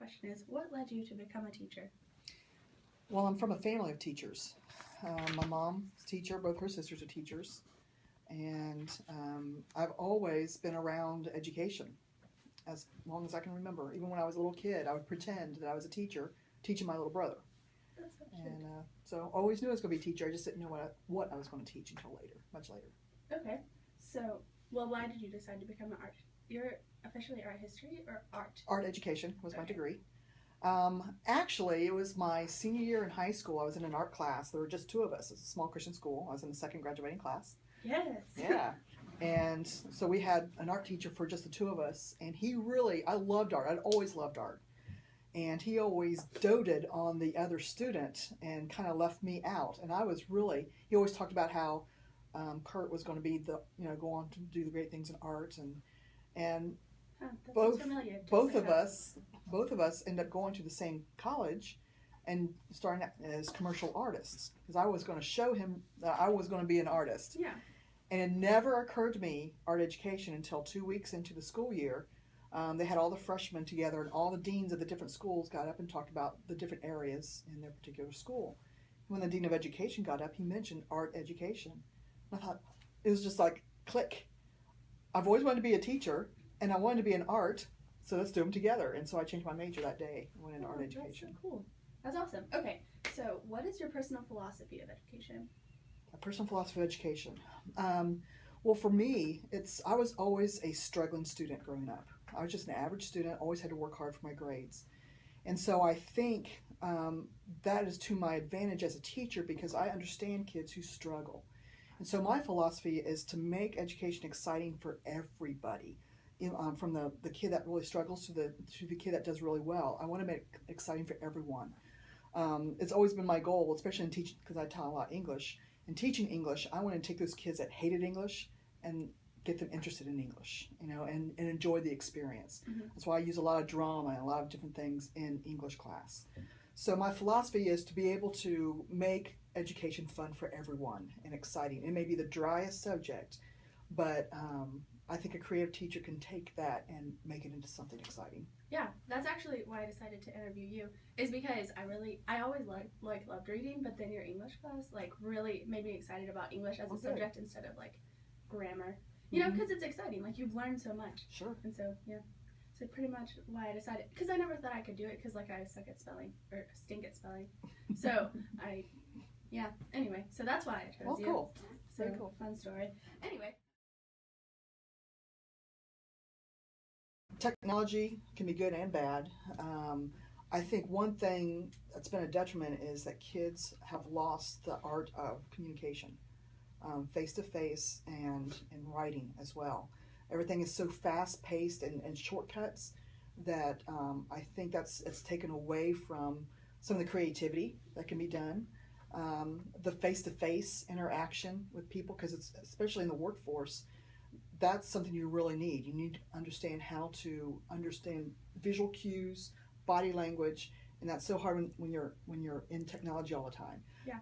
question is, what led you to become a teacher? Well, I'm from a family of teachers. My mom's a teacher, both her sisters are teachers, and I've always been around education as long as I can remember. Even when I was a little kid, I would pretend that I was a teacher teaching my little brother. That's so cute. And so always knew I was going to be a teacher. I just didn't know what I was going to teach until later, much later. Okay. So, well, why did you decide to become an art? You're officially art history or art? Art education was my Okay. degree. Actually, it was my senior year in high school. I was in an art class. There were just two of us. It's a small Christian school. I was in the second graduating class. Yes. Yeah. And so we had an art teacher for just the two of us. And I loved art. I'd always loved art. And he always doted on the other student and kind of left me out. And he always talked about how Kurt was going to be go on to do the great things in art. And Huh, that both sounds familiar. both of us ended up going to the same college and starting as commercial artists because I was going to show him that I was going to be an artist. Yeah. And it never occurred to me art education until 2 weeks into the school year. They had all the freshmen together and all the deans of the different schools got up and talked about the different areas in their particular school. When the dean of education got up, he mentioned art education. And I thought, it was just like click. I've always wanted to be a teacher and I wanted to be in art, so let's do them together. And so I changed my major that day and went into art education. That's so cool. That's awesome. Okay, so what is your personal philosophy of education? A personal philosophy of education. Well, for me, I was always a struggling student growing up. I was just an average student, always had to work hard for my grades. And so I think that is to my advantage as a teacher because I understand kids who struggle. And so my philosophy is to make education exciting for everybody. From the kid that really struggles to the kid that does really well. I want to make it exciting for everyone. It's always been my goal, especially in teaching, because I taught a lot of English. In teaching English, I want to take those kids that hated English and get them interested in English, and enjoy the experience. Mm-hmm. That's why I use a lot of drama and a lot of different things in English class. So my philosophy is to be able to make education fun for everyone and exciting. It may be the driest subject, but I think a creative teacher can take that and make it into something exciting. Yeah, that's actually why I decided to interview you, is because I always loved reading, but then your English class really made me excited about English as a subject instead of grammar. Because it's exciting. You've learned so much. Sure. And so, yeah. So pretty much why I decided, because I never thought I could do it because I suck at spelling, or stink at spelling. So anyway, so that's why I chose you. Cool. So Very cool. Fun story. Anyway. Technology can be good and bad. I think one thing that's been a detriment is that kids have lost the art of communication, face-to-face and in writing as well. Everything is so fast-paced and shortcuts that I think it's taken away from some of the creativity that can be done. The face-to-face interaction with people, because it's especially in the workforce, that's something you really need. You need to understand how to understand visual cues, body language, and that's so hard when you're in technology all the time. Yeah.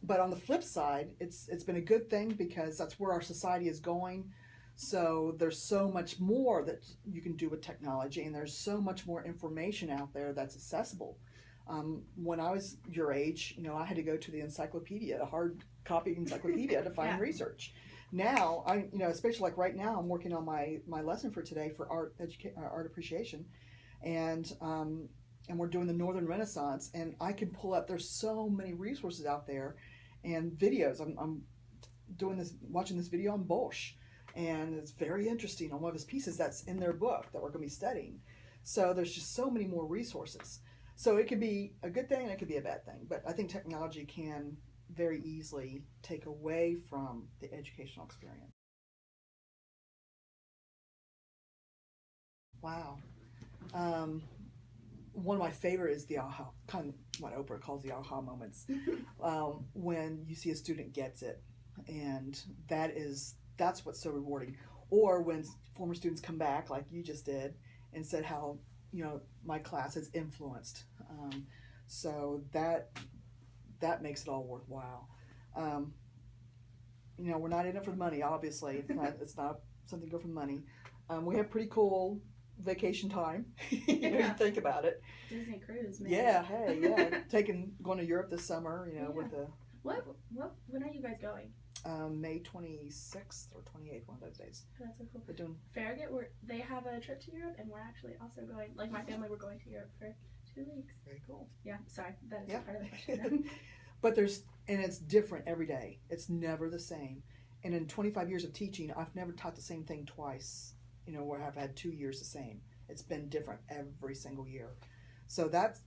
But on the flip side, it's been a good thing because that's where our society is going. So there's so much more that you can do with technology, and there's so much more information out there that's accessible. When I was your age, I had to go to the encyclopedia, a hard copy encyclopedia to find research. Now, especially right now, I'm working on my lesson for today for art appreciation, and we're doing the Northern Renaissance, and I can pull up. There's so many resources out there, and videos. I'm watching this video on Bosch, and it's very interesting on one of his pieces that's in their book that we're going to be studying. So there's just so many more resources. So it could be a good thing and it could be a bad thing, but I think technology can very easily take away from the educational experience. Wow. One of my favorite is the aha, kind of what Oprah calls the aha moments, when you see a student gets it, and that's what's so rewarding. Or when former students come back, like you just did, and said how my class has influenced. So that makes it all worthwhile. We're not in it for the money, obviously. It's not something to go for the money. We have pretty cool vacation time. Yeah. You think about it. Disney cruise, man. Yeah, hey, yeah. Going to Europe this summer, Yeah. with the When are you guys going? May 26th or 28th, one of those days. That's so cool. We're doing Farragut, they have a trip to Europe, and we're actually also going. Like my family, we're going to Europe for 2 weeks. very cool. Yeah, sorry, that is Yeah. part of the question. But it's different every day. It's never the same. And in 25 years of teaching, I've never taught the same thing twice. Where I've had 2 years the same. It's been different every single year. So that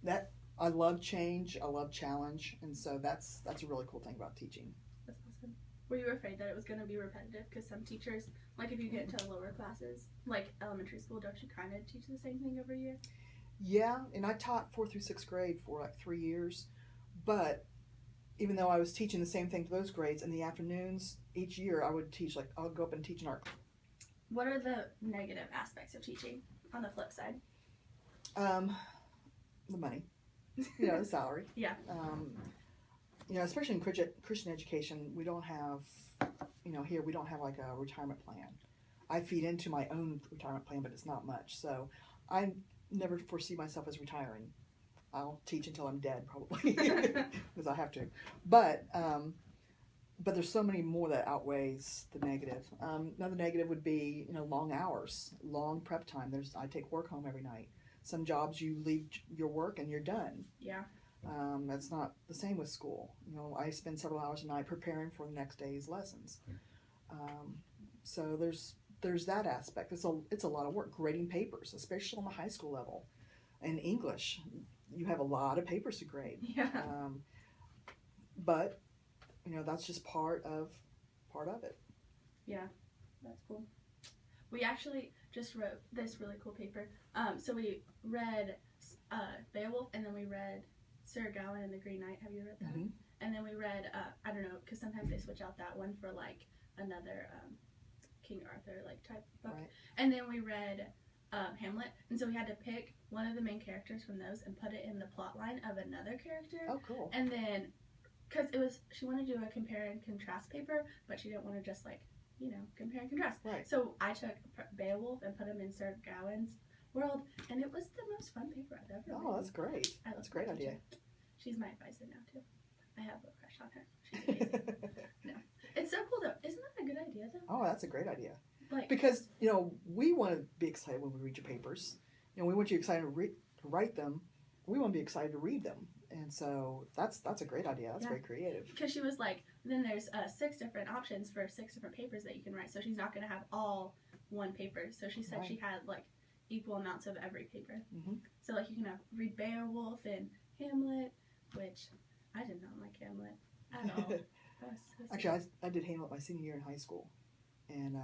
I love change. I love challenge, and so that's a really cool thing about teaching. That's awesome. Were you afraid that it was going to be repetitive? Because some teachers, like if you get into lower classes, like elementary school, don't you kind of teach the same thing every year? Yeah, and I taught 4th through 6th grade for like 3 years, but even though I was teaching the same thing to those grades, in the afternoons each year I would teach, like I'll go up and teach an art. What are the negative aspects of teaching on the flip side? The money, the salary. Yeah. Especially in Christian education, we don't have, here we don't have like a retirement plan. I feed into my own retirement plan, but it's not much. So I never foresee myself as retiring. I'll teach until I'm dead, probably, because I have to. But there's so many more that outweighs the negative. Another negative would be, long hours, long prep time. I take work home every night. Some jobs you leave your work and you're done. Yeah. That's not the same with school. I spend several hours a night preparing for the next day's lessons. So there's that aspect. It's a lot of work grading papers, especially on the high school level. And English, you have a lot of papers to grade. Yeah. But that's just part of it. Yeah, that's cool. We actually just wrote this really cool paper. So we read Beowulf, and then we read Sir Gawain and the Green Knight. Have you read that? Mm-hmm. And then we read, I don't know, because sometimes they switch out that one for like another King Arthur like type book. Right. And then we read Hamlet, and so we had to pick one of the main characters from those and put it in the plot line of another character. Oh, cool. And then, because she wanted to do a compare and contrast paper, but she didn't want to just compare and contrast. Right. So I took Beowulf and put him in Sir Gawain's world, and it was the most fun paper I've ever Oh, that's great. That's a great idea. She's my advisor now, too. I have a crush on her. She's amazing. No. It's so cool, though. Isn't that a good idea, though? Oh, that's a great idea. Because, we want to be excited when we read your papers. We want you excited to write them. We want to be excited to read them. And so that's a great idea. That's very creative. Because she was like, then there's 6 different options for 6 different papers that you can write. So she's not going to have all one paper. So she said she had like equal amounts of every paper. Mm-hmm. So like you can read Beowulf and Hamlet, which I did not like Hamlet at all. Actually, I did Hamlet my senior year in high school. And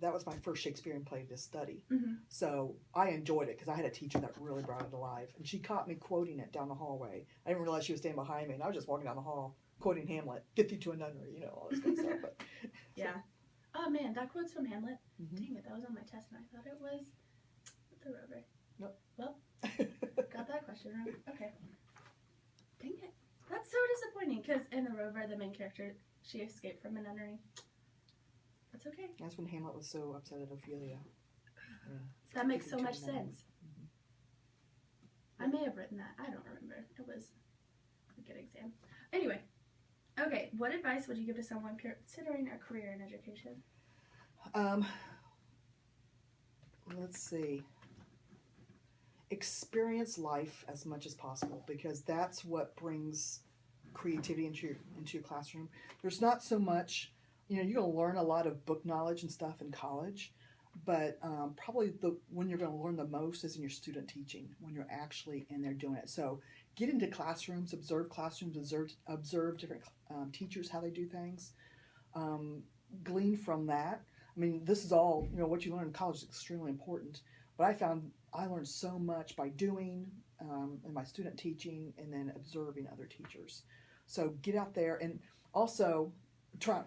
that was my first Shakespearean play to study. Mm-hmm. So I enjoyed it because I had a teacher that really brought it alive. And she caught me quoting it down the hallway. I didn't realize she was standing behind me, and I was just walking down the hall quoting Hamlet, "Get thee to a nunnery," all this good stuff. But, yeah. Oh, man, that quote's from Hamlet. Mm-hmm. Dang it, that was on my test, and I thought it was The Rover. Nope. Well, got that question wrong. Okay. Dang it. That's so disappointing, because in The Rover, the main character, she escaped from a nunnery. That's okay. That's when Hamlet was so upset at Ophelia. That makes so much sense. Mm-hmm. I may have written that. I don't remember. It was a good exam. Anyway. Okay, what advice would you give to someone considering a career in education? Let's see. Experience life as much as possible, because that's what brings creativity into your classroom. There's not so much, you're going to learn a lot of book knowledge and stuff in college, but probably when you're going to learn the most is in your student teaching, when you're actually in there doing it. So get into classrooms, observe different teachers, how they do things, glean from that. I mean, this is all, what you learn in college is extremely important, but I found I learned so much by doing in my student teaching and then observing other teachers. So get out there, and also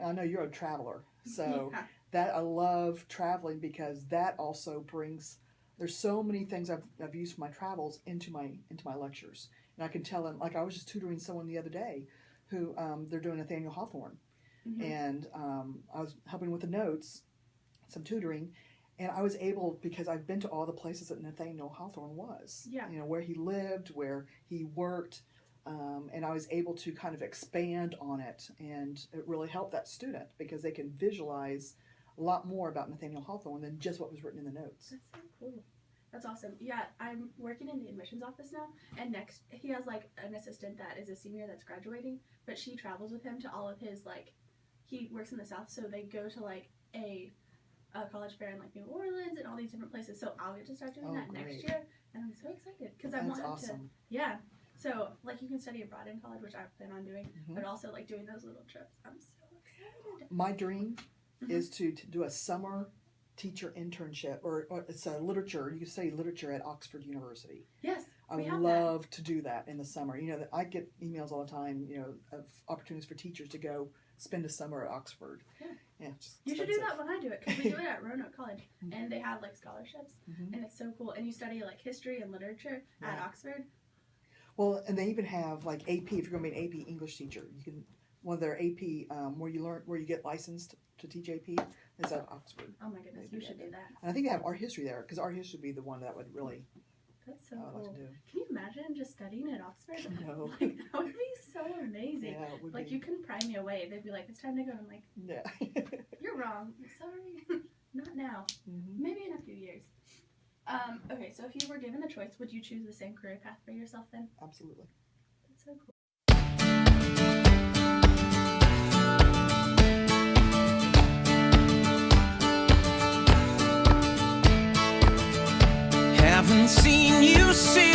I know you're a traveler, so that I love traveling, because that also brings, there's so many things I've used for my travels into my lectures, and I can tell them, like I was just tutoring someone the other day who they're doing Nathaniel Hawthorne, mm-hmm. and I was helping with the notes, some tutoring, And I was able, because I've been to all the places that Nathaniel Hawthorne was, Yeah. where he lived, where he worked, and I was able to kind of expand on it, and it really helped that student because they can visualize a lot more about Nathaniel Hawthorne than just what was written in the notes. That's so cool. That's awesome. Yeah, I'm working in the admissions office now, and next he has like an assistant that is a senior that's graduating, but she travels with him to all of his he works in the South, so they go to like a college fair in like New Orleans and all these different places. So I'll get to start doing that great. next year, and I'm so excited because I That's want awesome. to. Yeah. So like you can study abroad in college, which I plan on doing, Mm-hmm. but also like doing those little trips. I'm so excited. My dream Mhm. is to do a summer teacher internship, or it's a literature. You can study literature at Oxford University. Yes. I we would have love to do that in the summer. That I get emails all the time, of opportunities for teachers to go spend a summer at Oxford. Yeah. Yeah, it's just You should do expensive. that when I do it, because we do it at Roanoke College, Mhm. and they have like scholarships, Mhm. and it's so cool. And you study like history and literature at Yeah. Oxford. Well, and they even have like AP. If you're going to be an AP English teacher, you can one of their AP where you get licensed to teach AP is at Oxford. Oh my goodness, They you do should that. do that. And I think they have art history there because art history would be the one that would really That's so I would cool. like to do. Can you imagine just studying at Oxford? No. Like that would be so amazing. Yeah, it would Like be. you couldn't pry me away. They'd be like, "It's time to go." And I'm like, Yeah. "You're wrong. I'm sorry, not now. Mhm. Maybe in a few years." Okay, so if you were given the choice, would you choose the same career path for yourself then? Absolutely. That's so cool. Haven't seen you since